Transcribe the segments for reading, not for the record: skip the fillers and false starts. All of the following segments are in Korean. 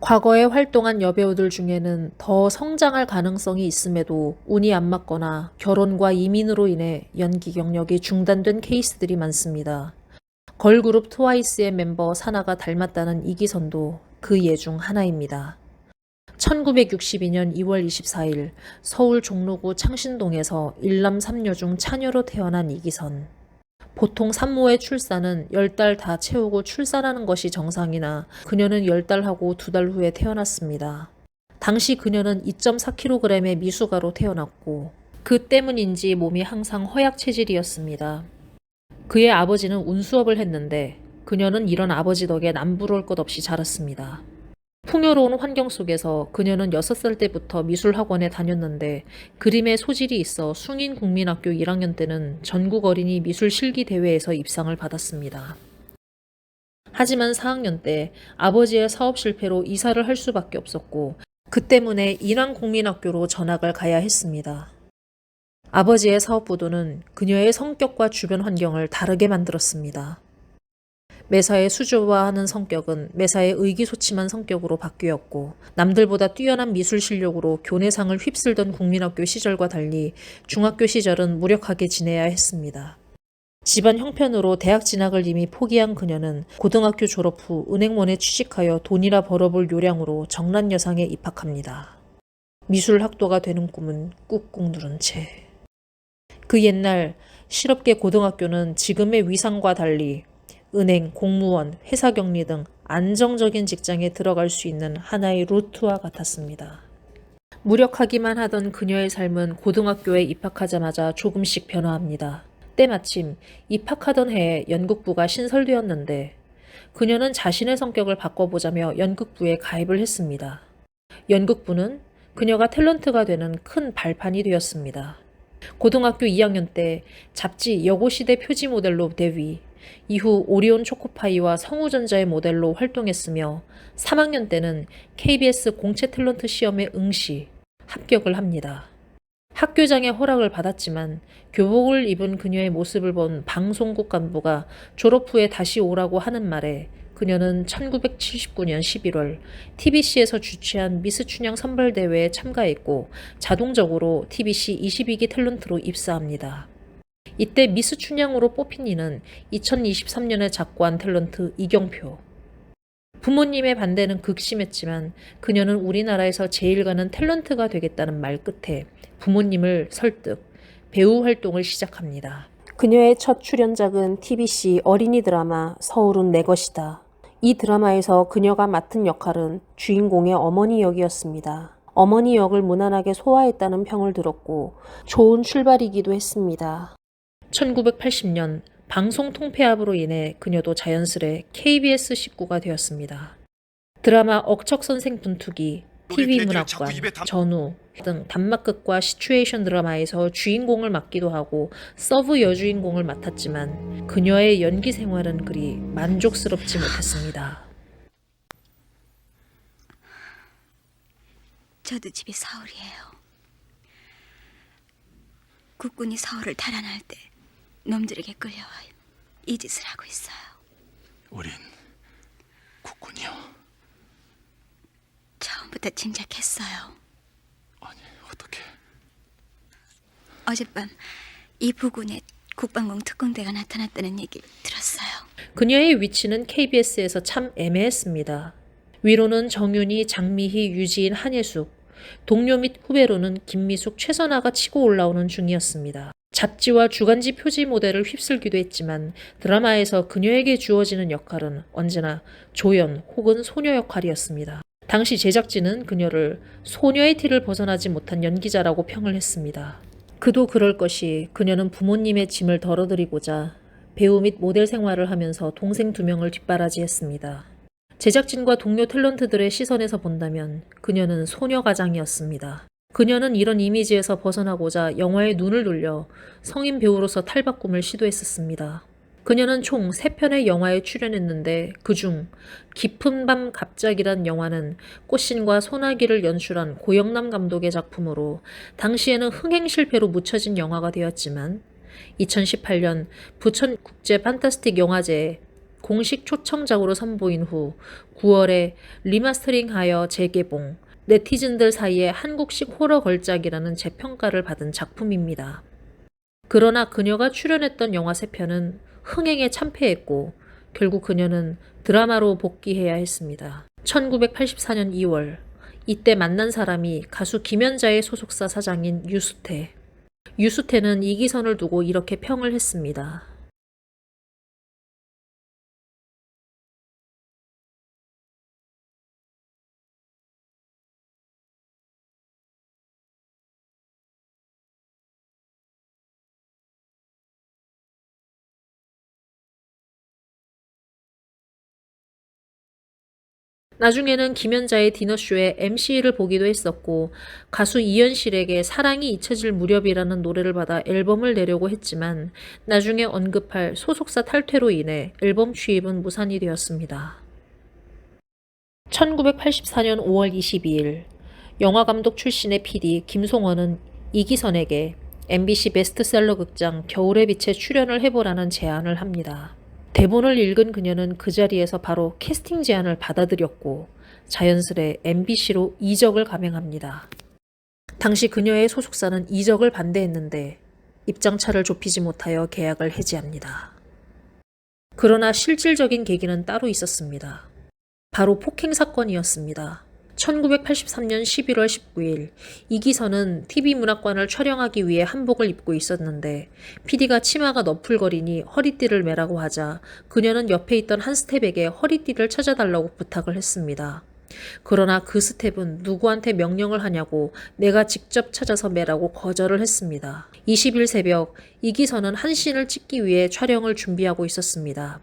과거에 활동한 여배우들 중에는 더 성장할 가능성이 있음에도 운이 안 맞거나 결혼과 이민으로 인해 연기 경력이 중단된 케이스들이 많습니다. 걸그룹 트와이스의 멤버 사나가 닮았다는 이기선도 그 예 중 하나입니다. 1962년 2월 24일 서울 종로구 창신동에서 일남 삼녀 중 차녀로 태어난 이기선. 보통 산모의 출산은 10달 다 채우고 출산하는 것이 정상이나 그녀는 10달하고 2달 후에 태어났습니다. 당시 그녀는 2.4kg의 미숙아로 태어났고 그 때문인지 몸이 항상 허약 체질이었습니다. 그의 아버지는 운수업을 했는데 그녀는 이런 아버지 덕에 남부러울 것 없이 자랐습니다. 풍요로운 환경 속에서 그녀는 6살 때부터 미술학원에 다녔는데 그림에 소질이 있어 숭인국민학교 1학년 때는 전국 어린이 미술 실기 대회에서 입상을 받았습니다. 하지만 4학년 때 아버지의 사업 실패로 이사를 할 수밖에 없었고 그 때문에 인왕국민학교로 전학을 가야 했습니다. 아버지의 사업 부도는 그녀의 성격과 주변 환경을 다르게 만들었습니다. 매사에 수줍어하는 성격은 매사에 의기소침한 성격으로 바뀌었고 남들보다 뛰어난 미술 실력으로 교내상을 휩쓸던 국민학교 시절과 달리 중학교 시절은 무력하게 지내야 했습니다. 집안 형편으로 대학 진학을 이미 포기한 그녀는 고등학교 졸업 후 은행원에 취직하여 돈이나 벌어볼 요량으로 정란여상에 입학합니다. 미술학도가 되는 꿈은 꾹꾹 누른 채. 그 옛날 실업계 고등학교는 지금의 위상과 달리 은행, 공무원, 회사 격리 등 안정적인 직장에 들어갈 수 있는 하나의 루트와 같았습니다. 무력하기만 하던 그녀의 삶은 고등학교에 입학하자마자 조금씩 변화합니다. 때마침 입학하던 해에 연극부가 신설되었는데 그녀는 자신의 성격을 바꿔보자며 연극부에 가입을 했습니다. 연극부는 그녀가 탤런트가 되는 큰 발판이 되었습니다. 고등학교 2학년 때 잡지 여고시대 표지 모델로 데뷔, 이후 오리온 초코파이와 성우전자의 모델로 활동했으며 3학년 때는 KBS 공채 탤런트 시험에 응시, 합격을 합니다. 학교장의 허락을 받았지만 교복을 입은 그녀의 모습을 본 방송국 간부가 졸업 후에 다시 오라고 하는 말에 그녀는 1979년 11월 TBC에서 주최한 미스 춘향 선발대회에 참가했고 자동적으로 TBC 22기 탤런트로 입사합니다. 이때 미스 춘향으로 뽑힌 이는 2023년에 작고한 탤런트 이경표. 부모님의 반대는 극심했지만 그녀는 우리나라에서 제일 가는 탤런트가 되겠다는 말 끝에 부모님을 설득, 배우 활동을 시작합니다. 그녀의 첫 출연작은 TBC 어린이 드라마 서울은 내 것이다. 이 드라마에서 그녀가 맡은 역할은 주인공의 어머니 역이었습니다. 어머니 역을 무난하게 소화했다는 평을 들었고 좋은 출발이기도 했습니다. 1980년 방송 통폐합으로 인해 그녀도 자연스레 KBS 식구가 되었습니다. 드라마 억척선생 분투기, TV문학관, 전우 등 단막극과 시츄에이션 드라마에서 주인공을 맡기도 하고 서브 여주인공을 맡았지만 그녀의 연기 생활은 그리 만족스럽지 못했습니다. 저도 집이 서울이에요. 국군이 서울을 탈환할 때 놈들에게 끌려와 이 짓을 하고 있어요. 우린 국군이요. 처음부터 짐작했어요. 아니, 어떻게? 어젯밤 이 부근에 국방공 특공대가 나타났다는 얘기를 들었어요. 그녀의 위치는 KBS에서 참 애매했습니다. 위로는 정윤희, 장미희, 유지인, 한예숙, 동료 및 후배로는 김미숙, 최선아가 치고 올라오는 중이었습니다. 잡지와 주간지 표지 모델을 휩쓸기도 했지만 드라마에서 그녀에게 주어지는 역할은 언제나 조연 혹은 소녀 역할이었습니다. 당시 제작진은 그녀를 소녀의 티를 벗어나지 못한 연기자라고 평을 했습니다. 그도 그럴 것이 그녀는 부모님의 짐을 덜어드리고자 배우 및 모델 생활을 하면서 동생 2명을 뒷바라지했습니다. 제작진과 동료 탤런트들의 시선에서 본다면 그녀는 소녀 가장이었습니다. 그녀는 이런 이미지에서 벗어나고자 영화에 눈을 돌려 성인 배우로서 탈바꿈을 시도했었습니다. 그녀는 총 3편의 영화에 출연했는데 그중 깊은 밤 갑작이란 영화는 꽃신과 소나기를 연출한 고영남 감독의 작품으로 당시에는 흥행 실패로 묻혀진 영화가 되었지만 2018년 부천국제 판타스틱 영화제에 공식 초청작으로 선보인 후 9월에 리마스터링하여 재개봉, 네티즌들 사이에 한국식 호러 걸작이라는 재평가를 받은 작품입니다. 그러나 그녀가 출연했던 영화 3편은 흥행에 참패했고 결국 그녀는 드라마로 복귀해야 했습니다. 1984년 2월, 이때 만난 사람이 가수 김연자의 소속사 사장인 유수태. 유수태는 이기선을 두고 이렇게 평을 했습니다. 나중에는 김연자의 디너쇼에 MC를 보기도 했었고 가수 이현실에게 사랑이 잊혀질 무렵이라는 노래를 받아 앨범을 내려고 했지만 나중에 언급할 소속사 탈퇴로 인해 앨범 취입은 무산이 되었습니다. 1984년 5월 22일 영화감독 출신의 PD 김송원은 이기선에게 MBC 베스트셀러 극장 겨울의 빛에 출연을 해보라는 제안을 합니다. 대본을 읽은 그녀는 그 자리에서 바로 캐스팅 제안을 받아들였고 자연스레 MBC로 이적을 감행합니다. 당시 그녀의 소속사는 이적을 반대했는데 입장차를 좁히지 못하여 계약을 해지합니다. 그러나 실질적인 계기는 따로 있었습니다. 바로 폭행 사건이었습니다. 1983년 11월 19일 이기선은 TV문학관을 촬영하기 위해 한복을 입고 있었는데 PD가 치마가 너풀거리니 허리띠를 매라고 하자 그녀는 옆에 있던 한 스텝에게 허리띠를 찾아달라고 부탁을 했습니다. 그러나 그 스텝은 누구한테 명령을 하냐고 내가 직접 찾아서 매라고 거절을 했습니다. 20일 새벽 이기선은 한 씬을 찍기 위해 촬영을 준비하고 있었습니다.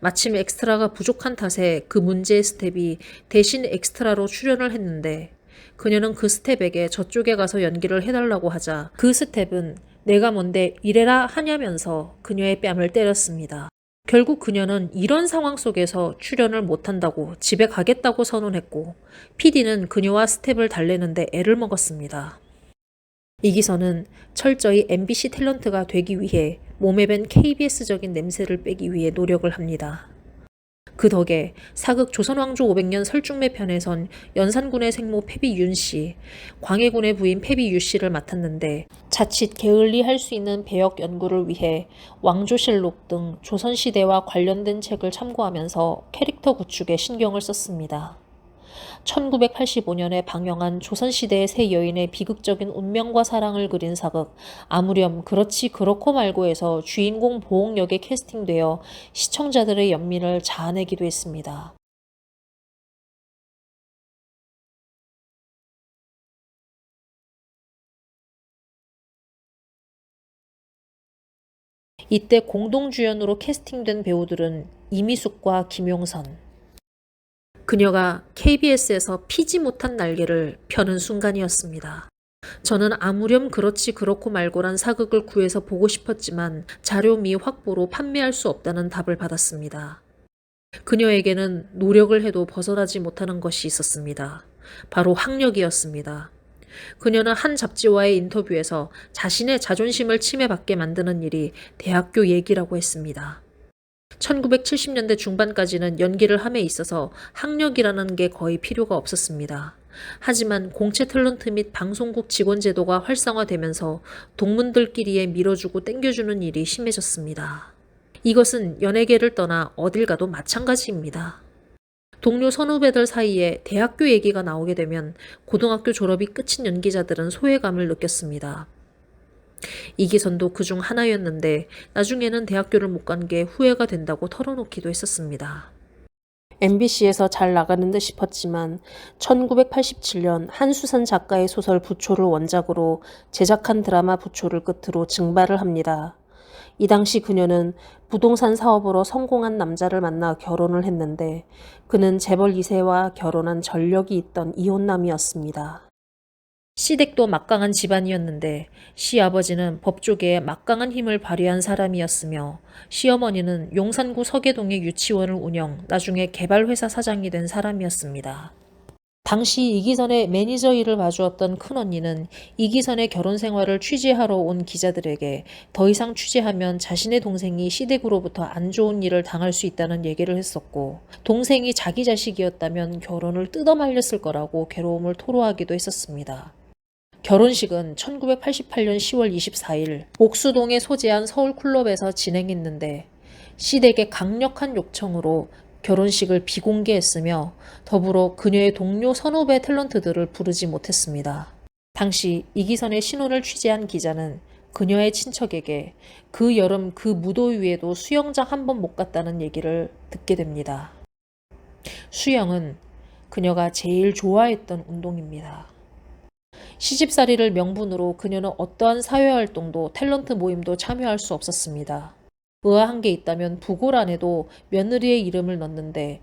마침 엑스트라가 부족한 탓에 그 문제의 스텝이 대신 엑스트라로 출연을 했는데 그녀는 그 스텝에게 저쪽에 가서 연기를 해달라고 하자 그 스텝은 내가 뭔데 이래라 하냐면서 그녀의 뺨을 때렸습니다. 결국 그녀는 이런 상황 속에서 출연을 못한다고 집에 가겠다고 선언했고 PD는 그녀와 스텝을 달래는데 애를 먹었습니다. 이기선은 철저히 MBC 탤런트가 되기 위해 몸에 밴 KBS적인 냄새를 빼기 위해 노력을 합니다. 그 덕에 사극 조선왕조 500년 설중매 편에선 연산군의 생모 패비 윤씨, 광해군의 부인 패비 유씨를 맡았는데 자칫 게을리할 수 있는 배역 연구를 위해 왕조실록 등 조선시대와 관련된 책을 참고하면서 캐릭터 구축에 신경을 썼습니다. 1985년에 방영한 조선시대의 세 여인의 비극적인 운명과 사랑을 그린 사극 아무렴 그렇지 그렇고 말고에서 주인공 보옥 역에 캐스팅되어 시청자들의 연민을 자아내기도 했습니다. 이때 공동주연으로 캐스팅된 배우들은 이미숙과 김용선. 그녀가 KBS에서 피지 못한 날개를 펴는 순간이었습니다. 저는 아무렴 그렇지 그렇고 말고란 사극을 구해서 보고 싶었지만 자료 미 확보로 판매할 수 없다는 답을 받았습니다. 그녀에게는 노력을 해도 벗어나지 못하는 것이 있었습니다. 바로 학력이었습니다. 그녀는 한 잡지와의 인터뷰에서 자신의 자존심을 침해받게 만드는 일이 대학교 얘기라고 했습니다. 1970년대 중반까지는 연기를 함에 있어서 학력이라는 게 거의 필요가 없었습니다. 하지만 공채 탤런트 및 방송국 직원 제도가 활성화되면서 동문들끼리에 밀어주고 땡겨주는 일이 심해졌습니다. 이것은 연예계를 떠나 어딜 가도 마찬가지입니다. 동료 선후배들 사이에 대학교 얘기가 나오게 되면 고등학교 졸업이 끝인 연기자들은 소외감을 느꼈습니다. 이기선도 그중 하나였는데 나중에는 대학교를 못 간 게 후회가 된다고 털어놓기도 했었습니다. MBC에서 잘 나가는 듯 싶었지만 1987년 한수산 작가의 소설 부초를 원작으로 제작한 드라마 부초를 끝으로 증발을 합니다. 이 당시 그녀는 부동산 사업으로 성공한 남자를 만나 결혼을 했는데 그는 재벌 2세와 결혼한 전력이 있던 이혼남이었습니다. 시댁도 막강한 집안이었는데 시아버지는 법조계에 막강한 힘을 발휘한 사람이었으며 시어머니는 용산구 서계동의 유치원을 운영, 나중에 개발회사 사장이 된 사람이었습니다. 당시 이기선의 매니저 일을 봐주었던 큰언니는 이기선의 결혼 생활을 취재하러 온 기자들에게 더 이상 취재하면 자신의 동생이 시댁으로부터 안 좋은 일을 당할 수 있다는 얘기를 했었고, 동생이 자기 자식이었다면 결혼을 뜯어말렸을 거라고 괴로움을 토로하기도 했었습니다. 결혼식은 1988년 10월 24일 옥수동에 소재한 서울클럽에서 진행했는데, 시댁의 강력한 요청으로 결혼식을 비공개했으며 더불어 그녀의 동료 선후배 탤런트들을 부르지 못했습니다. 당시 이기선의 신혼을 취재한 기자는 그녀의 친척에게 그 여름 그 무더위에도 수영장 한 번 못 갔다는 얘기를 듣게 됩니다. 수영은 그녀가 제일 좋아했던 운동입니다. 시집살이를 명분으로 그녀는 어떠한 사회활동도 탤런트 모임도 참여할 수 없었습니다. 의아한 게 있다면 부고란에도 며느리의 이름을 넣는데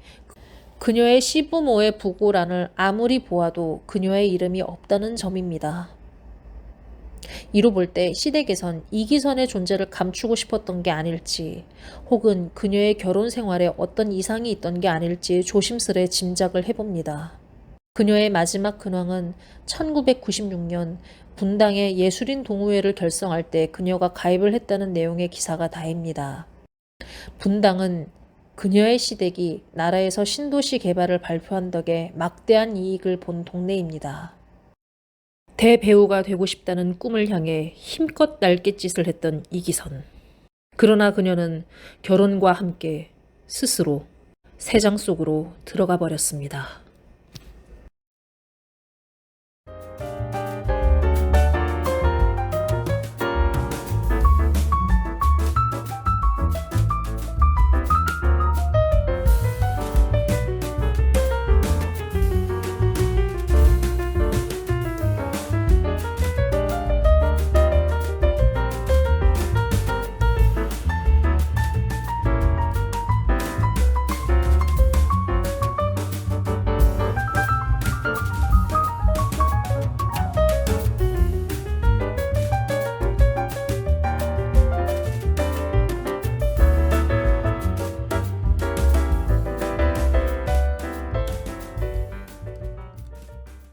그녀의 시부모의 부고란을 아무리 보아도 그녀의 이름이 없다는 점입니다. 이로 볼 때 시댁에선 이기선의 존재를 감추고 싶었던 게 아닐지, 혹은 그녀의 결혼 생활에 어떤 이상이 있던 게 아닐지 조심스레 짐작을 해봅니다. 그녀의 마지막 근황은 1996년 분당의 예술인 동호회를 결성할 때 그녀가 가입을 했다는 내용의 기사가 다입니다. 분당은 그녀의 시댁이 나라에서 신도시 개발을 발표한 덕에 막대한 이익을 본 동네입니다. 대배우가 되고 싶다는 꿈을 향해 힘껏 날갯짓을 했던 이기선. 그러나 그녀는 결혼과 함께 스스로 새장 속으로 들어가 버렸습니다.